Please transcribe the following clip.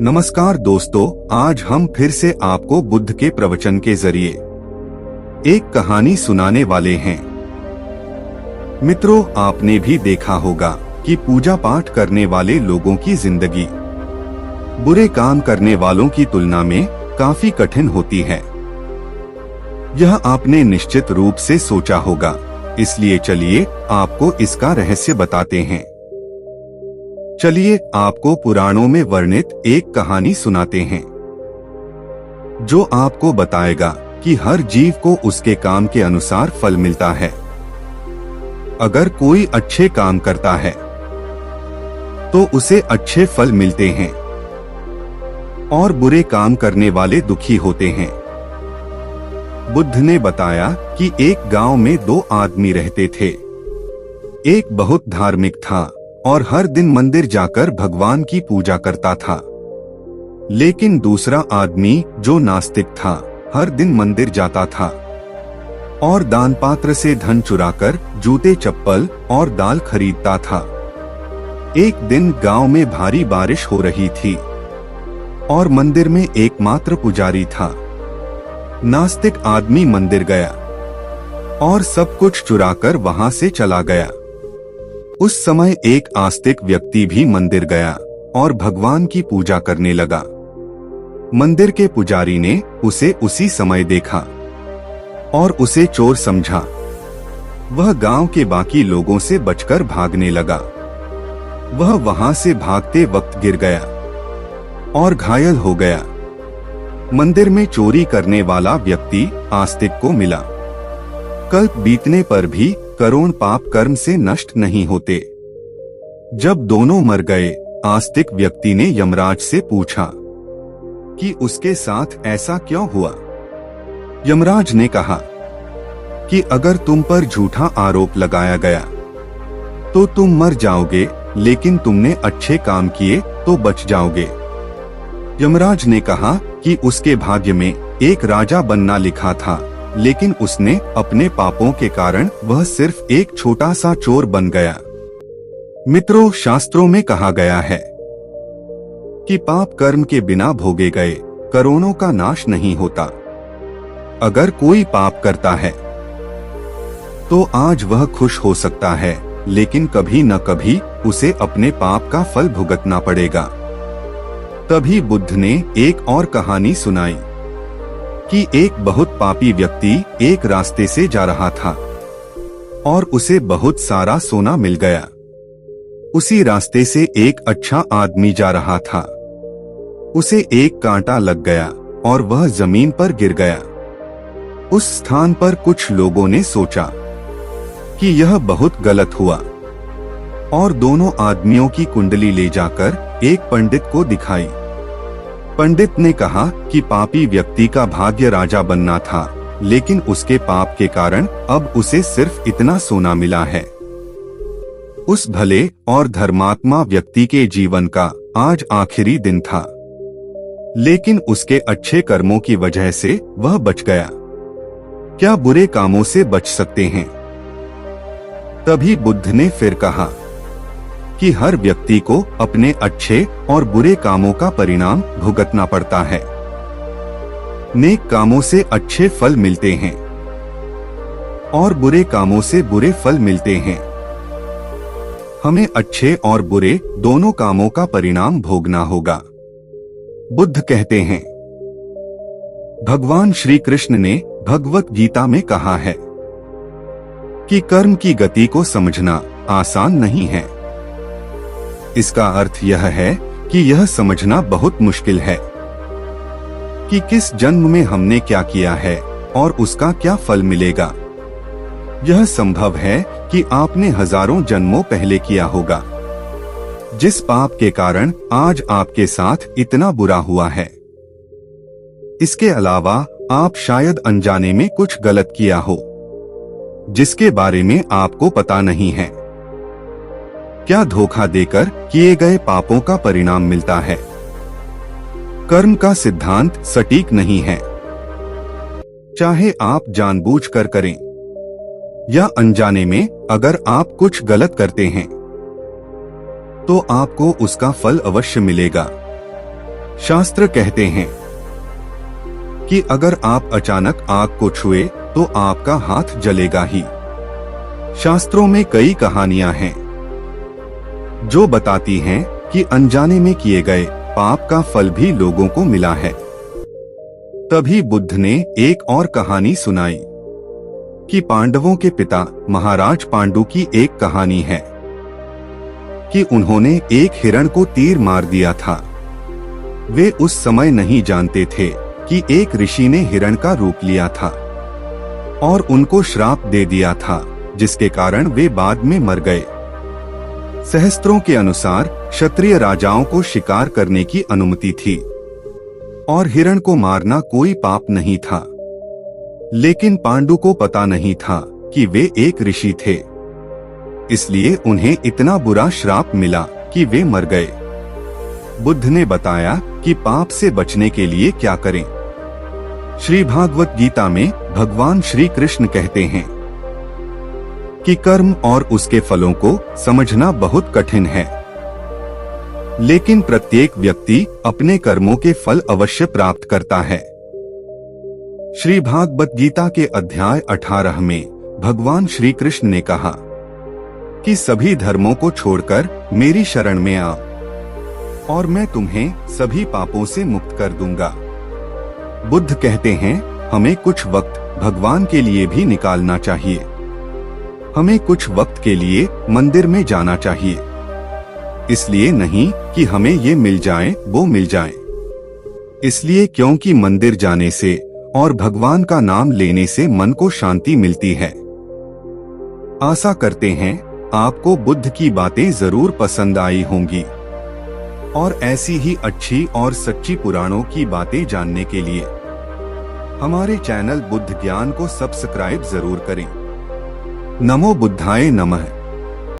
नमस्कार दोस्तों, आज हम फिर से आपको बुद्ध के प्रवचन के जरिए एक कहानी सुनाने वाले हैं। मित्रों, आपने भी देखा होगा कि पूजा पाठ करने वाले लोगों की जिंदगी बुरे काम करने वालों की तुलना में काफी कठिन होती है। यह आपने निश्चित रूप से सोचा होगा, इसलिए चलिए आपको इसका रहस्य बताते हैं। चलिए आपको पुराणों में वर्णित एक कहानी सुनाते हैं जो आपको बताएगा कि हर जीव को उसके काम के अनुसार फल मिलता है। अगर कोई अच्छे काम करता है तो उसे अच्छे फल मिलते हैं और बुरे काम करने वाले दुखी होते हैं। बुद्ध ने बताया कि एक गांव में दो आदमी रहते थे। एक बहुत धार्मिक था और हर दिन मंदिर जाकर भगवान की पूजा करता था, लेकिन दूसरा आदमी जो नास्तिक था हर दिन मंदिर जाता था और दान पात्र से धन चुराकर जूते चप्पल और दाल खरीदता था। एक दिन गांव में भारी बारिश हो रही थी और मंदिर में एकमात्र पुजारी था। नास्तिक आदमी मंदिर गया और सब कुछ चुराकर वहां से चला गया। उस समय एक आस्तिक व्यक्ति भी मंदिर गया और भगवान की पूजा करने लगा। मंदिर के पुजारी ने उसे उसी समय देखा और उसे चोर समझा। वह गांव के बाकी लोगों से बचकर भागने लगा। वह वहां से भागते वक्त गिर गया और घायल हो गया। मंदिर में चोरी करने वाला व्यक्ति आस्तिक को मिला। कल्प बीतने पर भी करोड़ पाप कर्म से नष्ट नहीं होते। जब दोनों मर गए, आस्तिक व्यक्ति ने यमराज से पूछा कि उसके साथ ऐसा क्यों हुआ। यमराज ने कहा कि अगर तुम पर झूठा आरोप लगाया गया तो तुम मर जाओगे, लेकिन तुमने अच्छे काम किए तो बच जाओगे। यमराज ने कहा कि उसके भाग्य में एक राजा बनना लिखा था, लेकिन उसने अपने पापों के कारण वह सिर्फ एक छोटा सा चोर बन गया। मित्रों, शास्त्रों में कहा गया है कि पाप कर्म के बिना भोगे गए करोड़ों का नाश नहीं होता। अगर कोई पाप करता है तो आज वह खुश हो सकता है, लेकिन कभी न कभी उसे अपने पाप का फल भुगतना पड़ेगा। तभी बुद्ध ने एक और कहानी सुनाई कि एक बहुत पापी व्यक्ति एक रास्ते से जा रहा था और उसे बहुत सारा सोना मिल गया। उसी रास्ते से एक अच्छा आदमी जा रहा था। उसे एक कांटा लग गया और वह जमीन पर गिर गया। उस स्थान पर कुछ लोगों ने सोचा कि यह बहुत गलत हुआ और दोनों आदमियों की कुंडली ले जाकर एक पंडित को दिखाई। पंडित ने कहा कि पापी व्यक्ति का भाग्य राजा बनना था, लेकिन उसके पाप के कारण अब उसे सिर्फ इतना सोना मिला है। उस भले और धर्मात्मा व्यक्ति के जीवन का आज आखिरी दिन था, लेकिन उसके अच्छे कर्मों की वजह से वह बच गया। क्या बुरे कामों से बच सकते हैं? तभी बुद्ध ने फिर कहा कि हर व्यक्ति को अपने अच्छे और बुरे कामों का परिणाम भुगतना पड़ता है। नेक कामों से अच्छे फल मिलते हैं और बुरे कामों से बुरे फल मिलते हैं। हमें अच्छे और बुरे दोनों कामों का परिणाम भोगना होगा। बुद्ध कहते हैं, भगवान श्री कृष्ण ने भगवत गीता में कहा है कि कर्म की गति को समझना आसान नहीं है। इसका अर्थ यह है कि यह समझना बहुत मुश्किल है कि किस जन्म में हमने क्या किया है और उसका क्या फल मिलेगा। यह संभव है कि आपने हजारों जन्मों पहले किया होगा, जिस पाप के कारण आज आपके साथ इतना बुरा हुआ है। इसके अलावा आप शायद अनजाने में कुछ गलत किया हो, जिसके बारे में आपको पता नहीं है। क्या धोखा देकर किए गए पापों का परिणाम मिलता है? कर्म का सिद्धांत सटीक नहीं है। चाहे आप जानबूझकर करें या अनजाने में, अगर आप कुछ गलत करते हैं तो आपको उसका फल अवश्य मिलेगा। शास्त्र कहते हैं कि अगर आप अचानक आग को छुए तो आपका हाथ जलेगा ही। शास्त्रों में कई कहानियां हैं जो बताती हैं कि अनजाने में किए गए पाप का फल भी लोगों को मिला है। तभी बुद्ध ने एक और कहानी सुनाई कि पांडवों के पिता महाराज पांडु की एक कहानी है कि उन्होंने एक हिरण को तीर मार दिया था। वे उस समय नहीं जानते थे कि एक ऋषि ने हिरण का रूप लिया था और उनको श्राप दे दिया था, जिसके कारण वे बाद में मर गए। सहस्त्रों के अनुसार क्षत्रिय राजाओं को शिकार करने की अनुमति थी और हिरण को मारना कोई पाप नहीं था, लेकिन पांडु को पता नहीं था कि वे एक ऋषि थे, इसलिए उन्हें इतना बुरा श्राप मिला कि वे मर गए। बुद्ध ने बताया कि पाप से बचने के लिए क्या करें। श्री भागवत गीता में भगवान श्री कृष्ण कहते हैं कि कर्म और उसके फलों को समझना बहुत कठिन है, लेकिन प्रत्येक व्यक्ति अपने कर्मों के फल अवश्य प्राप्त करता है। श्री भागवत गीता के अध्याय 18 में भगवान श्री कृष्ण ने कहा कि सभी धर्मों को छोड़कर मेरी शरण में आओ और मैं तुम्हें सभी पापों से मुक्त कर दूंगा। बुद्ध कहते हैं हमें कुछ वक्त भगवान के लिए भी निकालना चाहिए। हमें कुछ वक्त के लिए मंदिर में जाना चाहिए, इसलिए नहीं कि हमें ये मिल जाए वो मिल जाए, इसलिए क्योंकि मंदिर जाने से और भगवान का नाम लेने से मन को शांति मिलती है। आशा करते हैं आपको बुद्ध की बातें जरूर पसंद आई होंगी और ऐसी ही अच्छी और सच्ची पुराणों की बातें जानने के लिए हमारे चैनल बुद्ध ज्ञान को सब्सक्राइब जरूर करें। नमो बुद्धाय नमः।